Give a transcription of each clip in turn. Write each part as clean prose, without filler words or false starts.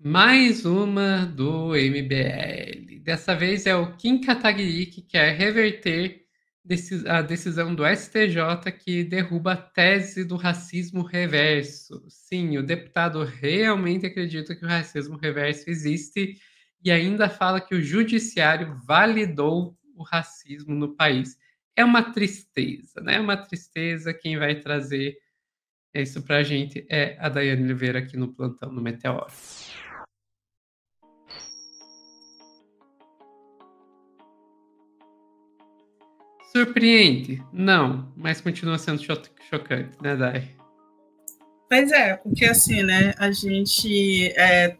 Mais uma do MBL. Dessa vez é o Kim Kataguiri que quer reverter a decisão do STJ que derruba a tese do racismo reverso. Sim, o deputado realmente acredita que o racismo reverso existe e ainda fala que o judiciário validou o racismo no país. É uma tristeza, né? É uma tristeza. Quem vai trazer isso pra gente é a Daiane Oliveira aqui no Plantão no Meteoro. Surpreende? Não, mas continua sendo chocante, né, Dai? Pois é, porque assim, né, a gente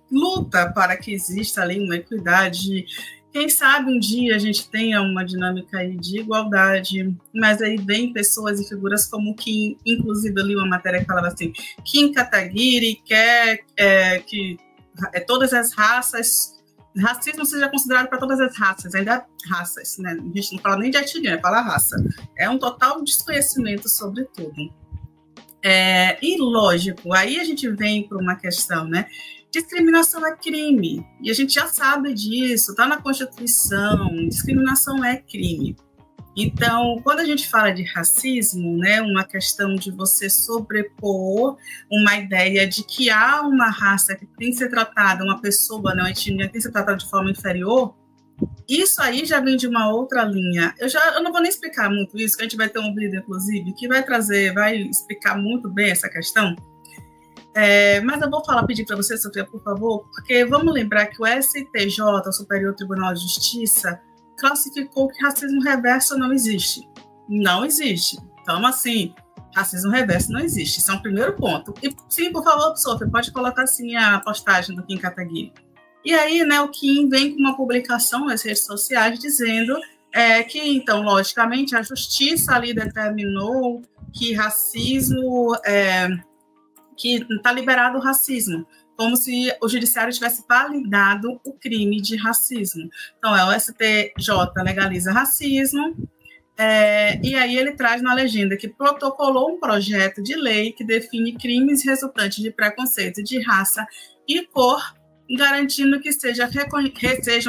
luta para que exista ali uma equidade. Quem sabe um dia a gente tenha uma dinâmica aí de igualdade, mas aí vem pessoas e figuras como Kim, inclusive eu li uma matéria que falava assim, Kim Kataguiri quer que todas as raças, racismo seja considerado para todas as raças, ainda raças, né? A gente não fala nem de etnia, fala raça. É um total desconhecimento sobre tudo. E lógico, aí a gente vem para uma questão, né? Discriminação é crime, e a gente já sabe disso, está na Constituição, discriminação é crime. Então, quando a gente fala de racismo, né, uma questão de você sobrepor uma ideia de que há uma raça que tem que ser tratada, uma pessoa, uma etnia que tem que ser tratada de forma inferior, isso aí já vem de uma outra linha. Eu não vou nem explicar muito isso, que a gente vai ter um vídeo, inclusive, que vai explicar muito bem essa questão. Mas eu vou pedir para você, Sofia, por favor, porque vamos lembrar que o STJ, o Superior Tribunal de Justiça, classificou que racismo reverso não existe. Não existe. Então, assim, racismo reverso não existe. Esse é um primeiro ponto. E sim, por favor, Sofia, pode colocar assim a postagem do Kim Kataguiri. E aí, né, o Kim vem com uma publicação nas redes sociais dizendo que, então, logicamente, a justiça ali determinou que racismo, que está liberado o racismo, como se o judiciário tivesse validado o crime de racismo. Então, o STJ legaliza racismo, e aí ele traz na legenda que protocolou um projeto de lei que define crimes resultantes de preconceito de raça e cor, garantindo que sejam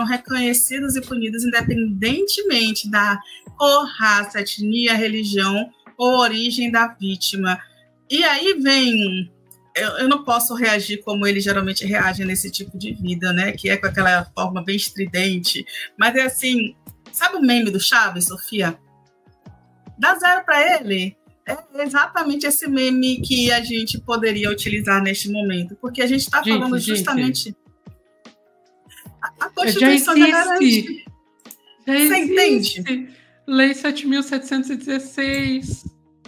reconhecidos e punidos independentemente da cor, raça, etnia, religião ou origem da vítima. E aí vem... Eu não posso reagir como ele geralmente reage nesse tipo de vida, né? Que é com aquela forma bem estridente. Mas é assim, sabe o meme do Chaves, Sofia? Dá zero para ele. É exatamente esse meme que a gente poderia utilizar neste momento, porque a gente está falando justamente... A Constituição já garante. Você entende? Lei 7.716,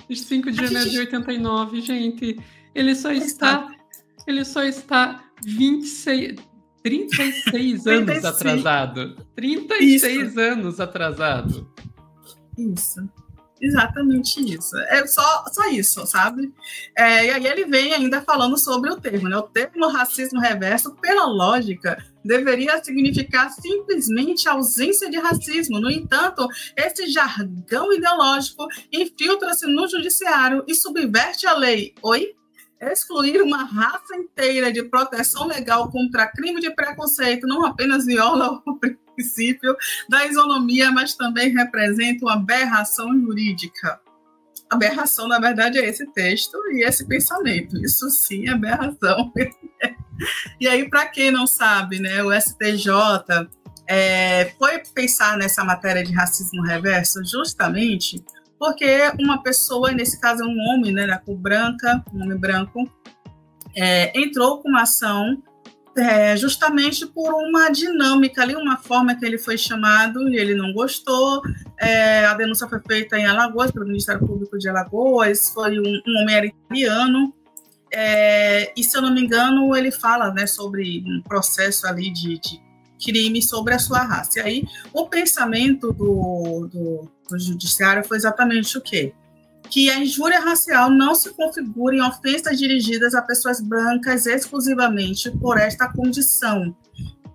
de 5 de janeiro de 89, gente. Ele só está 36 anos atrasado. 36 anos atrasado. Isso. Exatamente isso. É só isso, sabe? E aí ele vem ainda falando sobre o termo, né? O termo racismo reverso, pela lógica, deveria significar simplesmente ausência de racismo. No entanto, esse jargão ideológico infiltra-se no judiciário e subverte a lei. Excluir uma raça inteira de proteção legal contra crime de preconceito não apenas viola o princípio da isonomia, mas também representa uma aberração jurídica. Aberração, na verdade, é esse texto e esse pensamento. Isso sim é aberração. E aí, para quem não sabe, né, o STJ foi pensar nessa matéria de racismo reverso justamente porque uma pessoa, nesse caso é um homem, né, da cor branca, um homem branco, entrou com uma ação justamente por uma dinâmica ali, uma forma que ele foi chamado e ele não gostou. A denúncia foi feita em Alagoas, pelo Ministério Público de Alagoas, foi um homem italiano, e se eu não me engano, ele fala, né, sobre um processo ali de crime sobre a sua raça. E aí, o pensamento do judiciário foi exatamente o quê? Que a injúria racial não se configura em ofensas dirigidas a pessoas brancas exclusivamente por esta condição,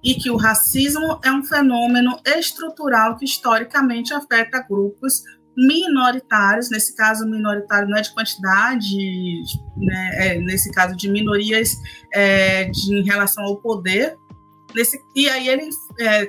e que o racismo é um fenômeno estrutural que historicamente afeta grupos minoritários, nesse caso minoritário não é de quantidade, né, nesse caso de minorias em relação ao poder, e aí ele,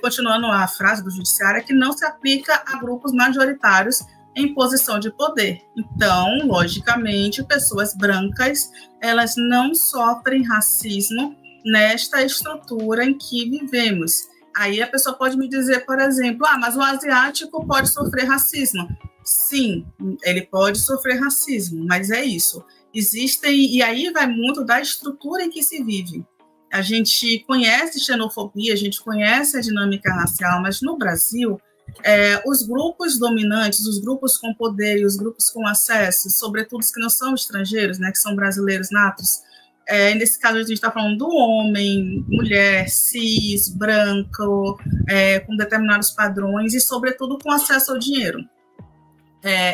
continuando a frase do judiciário, é que não se aplica a grupos majoritários em posição de poder. Então, logicamente, pessoas brancas, elas não sofrem racismo nesta estrutura em que vivemos. Aí a pessoa pode me dizer, por exemplo, mas o asiático pode sofrer racismo. Sim, ele pode sofrer racismo, mas é isso. Existem, e aí vai muito da estrutura em que se vive. A gente conhece xenofobia, a gente conhece a dinâmica racial, mas no Brasil, os grupos dominantes, os grupos com poder e os grupos com acesso, sobretudo os que não são estrangeiros, né, que são brasileiros natos, nesse caso a gente está falando do homem, mulher, cis, branco, com determinados padrões e sobretudo com acesso ao dinheiro.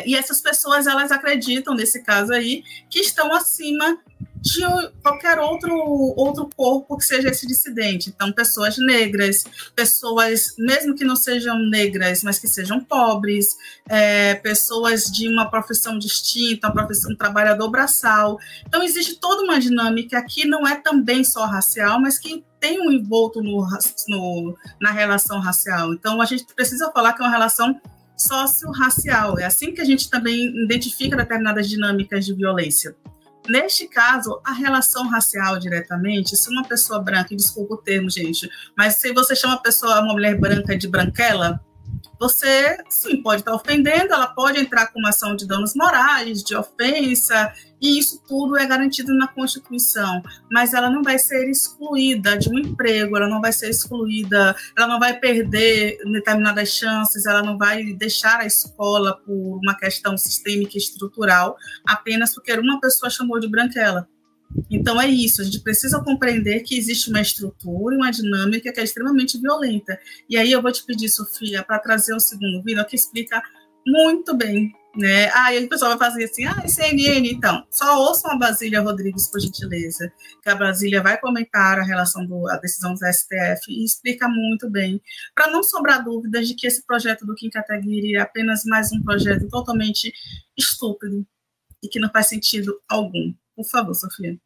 E essas pessoas, elas acreditam, nesse caso aí, que estão acima de qualquer outro corpo que seja esse dissidente. Então, pessoas negras, pessoas, mesmo que não sejam negras, mas que sejam pobres, pessoas de uma profissão distinta, uma profissão trabalhador braçal. Então, existe toda uma dinâmica que não é também só racial, mas que tem um envolto na relação racial. Então, a gente precisa falar que é uma relação socio-racial. É assim que a gente também identifica determinadas dinâmicas de violência. Neste caso, a relação racial diretamente, se uma pessoa branca, desculpa o termo, gente, mas se você chama uma mulher branca de branquela, você, sim, pode estar ofendendo, ela pode entrar com uma ação de danos morais, de ofensa, e isso tudo é garantido na Constituição, mas ela não vai ser excluída de um emprego, ela não vai ser excluída, ela não vai perder determinadas chances, ela não vai deixar a escola por uma questão sistêmica e estrutural, apenas porque uma pessoa chamou de branquela. Então é isso, a gente precisa compreender que existe uma estrutura e uma dinâmica que é extremamente violenta. E aí eu vou te pedir, Sofia, para trazer o segundo vídeo que explica muito bem, né? Aí o pessoal vai fazer assim, CNN, então, só ouçam a Basília Rodrigues, por gentileza, que a Basília vai comentar a relação da decisão do STF e explica muito bem, para não sobrar dúvidas de que esse projeto do Kim Kataguiri é apenas mais um projeto totalmente estúpido e que não faz sentido algum. Por favor, Sofia.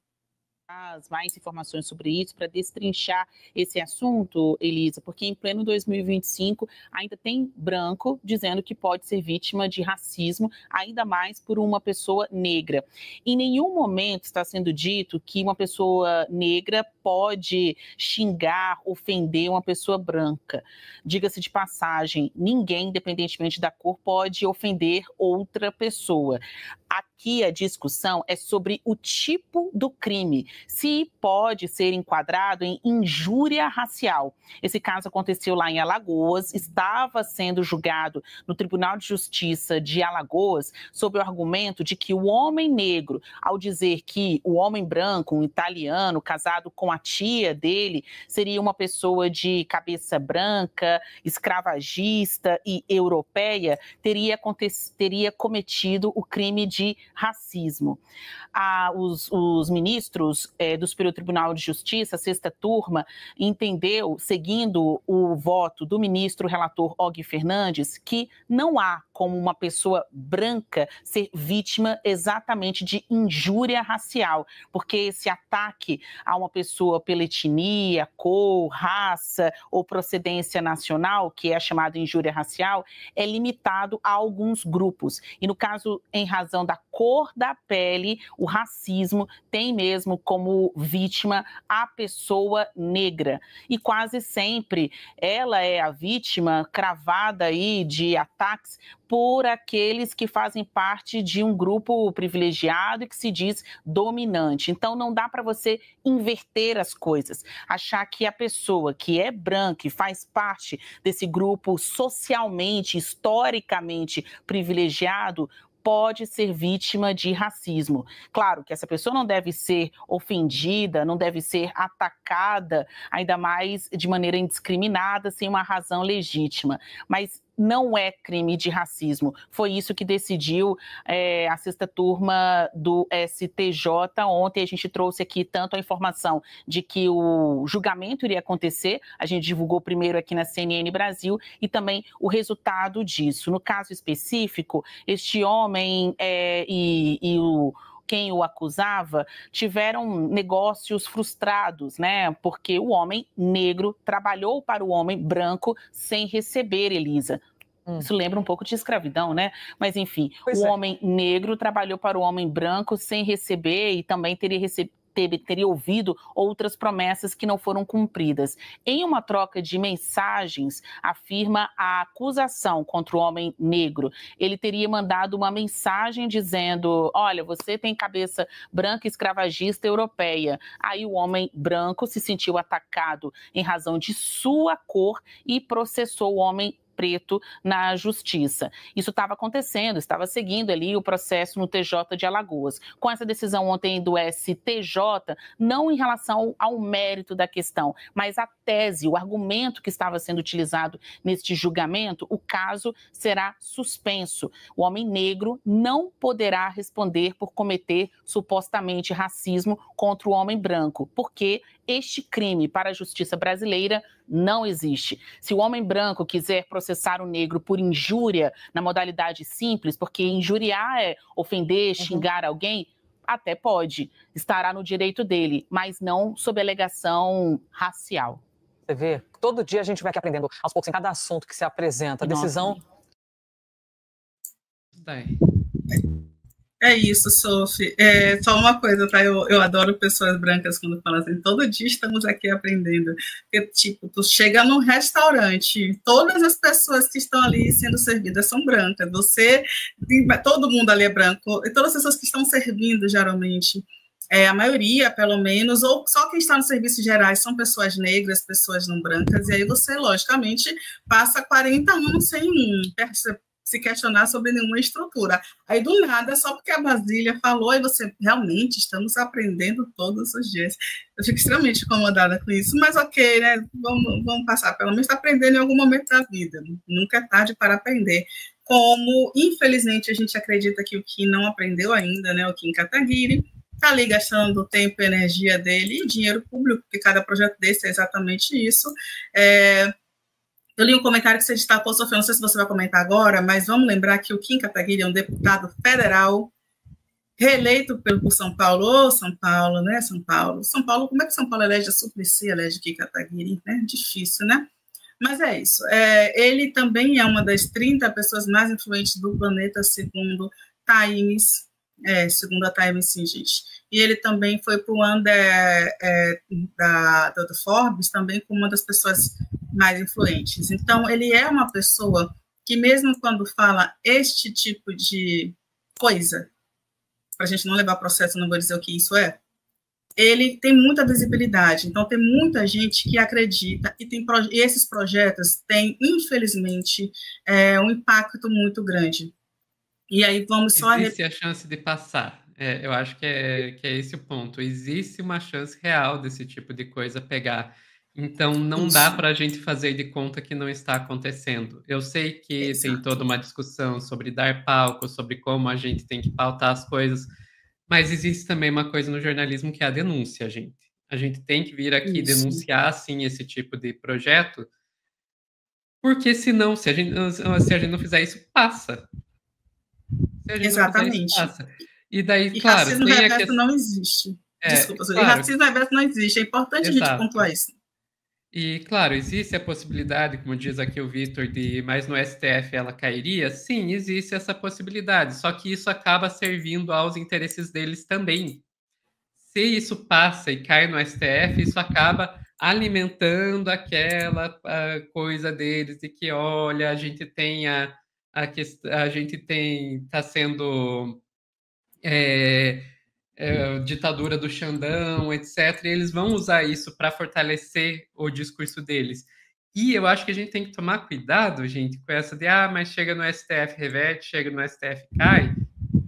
Mais informações sobre isso, para destrinchar esse assunto, Elisa, porque em pleno 2025 ainda tem branco dizendo que pode ser vítima de racismo, ainda mais por uma pessoa negra. Em nenhum momento está sendo dito que uma pessoa negra pode xingar, ofender uma pessoa branca. Diga-se de passagem, ninguém, independentemente da cor, pode ofender outra pessoa. Aqui a discussão é sobre o tipo do crime, se pode ser enquadrado em injúria racial. Esse caso aconteceu lá em Alagoas, estava sendo julgado no Tribunal de Justiça de Alagoas sob o argumento de que o homem negro, ao dizer que o homem branco, um italiano, casado com a tia dele, seria uma pessoa de cabeça branca, escravagista e europeia, teria cometido o crime de racismo. Os ministros do Superior Tribunal de Justiça, sexta turma, entendeu, seguindo o voto do ministro relator Og Fernandes, que não há como uma pessoa branca ser vítima exatamente de injúria racial, porque esse ataque a uma pessoa pela etnia, cor, raça ou procedência nacional, que é chamado injúria racial, é limitado a alguns grupos. E no caso, em razão da cor da pele, o racismo tem mesmo como vítima a pessoa negra. E quase sempre ela é a vítima cravada aí de ataques por aqueles que fazem parte de um grupo privilegiado e que se diz dominante. Então, não dá para você inverter as coisas, achar que a pessoa que é branca e faz parte desse grupo socialmente, historicamente privilegiado, pode ser vítima de racismo. Claro que essa pessoa não deve ser ofendida, não deve ser atacada, ainda mais de maneira indiscriminada, sem uma razão legítima. Mas não é crime de racismo. Foi isso que decidiu a sexta turma do STJ. Ontem a gente trouxe aqui tanto a informação de que o julgamento iria acontecer, a gente divulgou primeiro aqui na CNN Brasil, e também o resultado disso. No caso específico, este homem quem o acusava tiveram negócios frustrados, né? Porque o homem negro trabalhou para o homem branco sem receber, Elisa. Isso lembra um pouco de escravidão, né? Mas, enfim, homem negro trabalhou para o homem branco sem receber e também teria ouvido outras promessas que não foram cumpridas. Em uma troca de mensagens, afirma a acusação contra o homem negro. Ele teria mandado uma mensagem dizendo: olha, você tem cabeça branca escravagista europeia. Aí o homem branco se sentiu atacado em razão de sua cor e processou o homem preto na justiça. Isso estava acontecendo, estava seguindo ali o processo no TJ de Alagoas. Com essa decisão ontem do STJ, não em relação ao mérito da questão, mas a tese, o argumento que estava sendo utilizado neste julgamento, o caso será suspenso. O homem negro não poderá responder por cometer supostamente racismo contra o homem branco, porque este crime para a justiça brasileira não existe. Se o homem branco quiser processar o negro por injúria na modalidade simples, porque injuriar é ofender, xingar alguém, até pode, estará no direito dele, mas não sob alegação racial. Você vê, todo dia a gente vai aqui aprendendo aos poucos em cada assunto que se apresenta. A decisão... É isso, Sophie. Só uma coisa, tá? Eu adoro pessoas brancas quando falam assim, todo dia estamos aqui aprendendo. Porque, tipo, tu chega num restaurante, todas as pessoas que estão ali sendo servidas são brancas. Todo mundo ali é branco, e todas as pessoas que estão servindo, geralmente, a maioria, pelo menos, ou só quem está nos serviços gerais são pessoas negras, pessoas não brancas, e aí você, logicamente, passa 40 anos sem se questionar sobre nenhuma estrutura. Aí, do nada, só porque a Basília falou, e você, realmente, estamos aprendendo todos os dias. Eu fico extremamente incomodada com isso, mas ok, né? Vamos passar, pelo menos aprendendo em algum momento da vida. Nunca é tarde para aprender. Como, infelizmente, a gente acredita que o Kim não aprendeu ainda, né? O Kim Kataguiri está ali gastando tempo e energia dele e dinheiro público, porque cada projeto desse é exatamente isso. Eu li um comentário que você destacou, Sofia, não sei se você vai comentar agora, mas vamos lembrar que o Kim Kataguiri é um deputado federal reeleito por São Paulo, São Paulo, né? São Paulo, como é que São Paulo elege a Suplicy, elege Kim Kataguiri, né? Difícil, né? Mas é isso. Ele também é uma das 30 pessoas mais influentes do planeta, segundo Times, segundo a Times, sim, gente. E ele também foi para o under do Forbes, também como uma das pessoas mais influentes. Então, ele é uma pessoa que, mesmo quando fala este tipo de coisa, para a gente não levar processo, não vou dizer o que isso é, ele tem muita visibilidade. Então, tem muita gente que acredita, e esses projetos têm, infelizmente, um impacto muito grande. E aí, vamos só... Existe a chance de passar. Eu acho que é esse o ponto. Existe uma chance real desse tipo de coisa pegar. Então, não dá para a gente fazer de conta que não está acontecendo. Eu sei que tem toda uma discussão sobre dar palco, sobre como a gente tem que pautar as coisas, mas existe também uma coisa no jornalismo que é a denúncia, gente. A gente tem que vir aqui denunciar, sim, esse tipo de projeto, porque senão, se a gente não fizer isso, passa. Exatamente. E daí, claro... racismo reverso não existe. Desculpa, claro, racismo reverso não existe. É importante a gente pontuar isso. E, claro, existe a possibilidade, como diz aqui o Vitor, mas no STF ela cairia? Sim, existe essa possibilidade, só que isso acaba servindo aos interesses deles também. Se isso passa e cai no STF, isso acaba alimentando aquela coisa deles de que, olha, a gente tem está sendo ditadura do Xandão, etc. E eles vão usar isso para fortalecer o discurso deles. E eu acho que a gente tem que tomar cuidado, gente, com essa de, mas chega no STF reverte, chega no STF cai.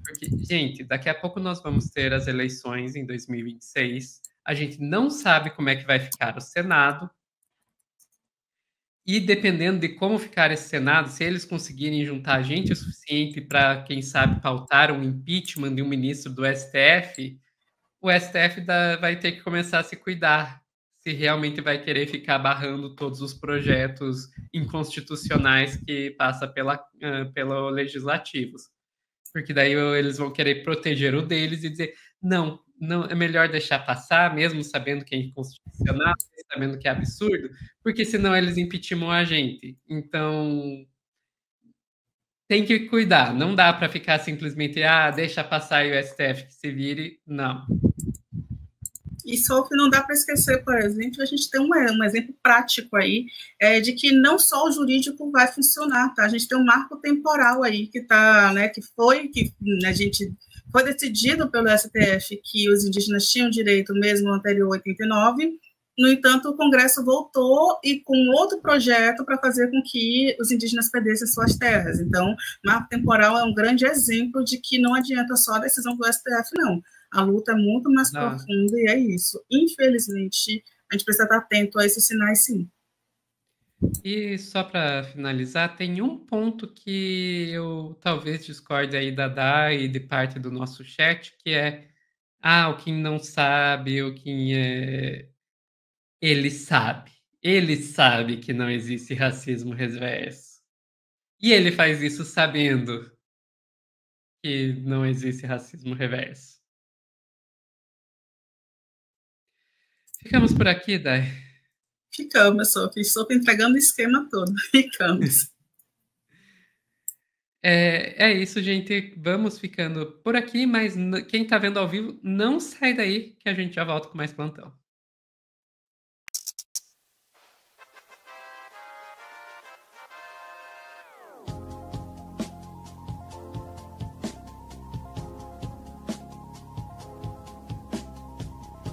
Porque, gente, daqui a pouco nós vamos ter as eleições em 2026. A gente não sabe como é que vai ficar o Senado. E dependendo de como ficar esse Senado, se eles conseguirem juntar gente o suficiente para, quem sabe, pautar um impeachment de um ministro do STF, o STF vai ter que começar a se cuidar, se realmente vai querer ficar barrando todos os projetos inconstitucionais que passa pelo legislativos. Porque daí eles vão querer proteger o deles e dizer, não, não é melhor deixar passar, mesmo sabendo que é inconstitucional, sabendo que é absurdo, porque senão eles impeachmentam a gente. Então, tem que cuidar. Não dá para ficar simplesmente, deixa passar e o STF que se vire. Não. E só que não dá para esquecer, por exemplo, a gente tem um exemplo prático aí de que não só o jurídico vai funcionar, tá? A gente tem um marco temporal aí que tá, né, que a gente foi decidido pelo STF que os indígenas tinham direito mesmo anterior a 89. No entanto, o Congresso voltou e com outro projeto para fazer com que os indígenas perdessem suas terras. Então, marco temporal é um grande exemplo de que não adianta só a decisão do STF, não. A luta é muito mais profunda e é isso. Infelizmente, a gente precisa estar atento a esses sinais, sim. E só para finalizar, tem um ponto que eu talvez discorde aí da Dai e de parte do nosso chat, que é o Kim não sabe, o Kim ele sabe. Ele sabe que não existe racismo reverso. E ele faz isso sabendo que não existe racismo reverso. Ficamos por aqui, Dai? Ficamos, Sophie. Estou entregando o esquema todo. Ficamos. É isso, gente. Vamos ficando por aqui, mas quem está vendo ao vivo, não sai daí que a gente já volta com mais plantão.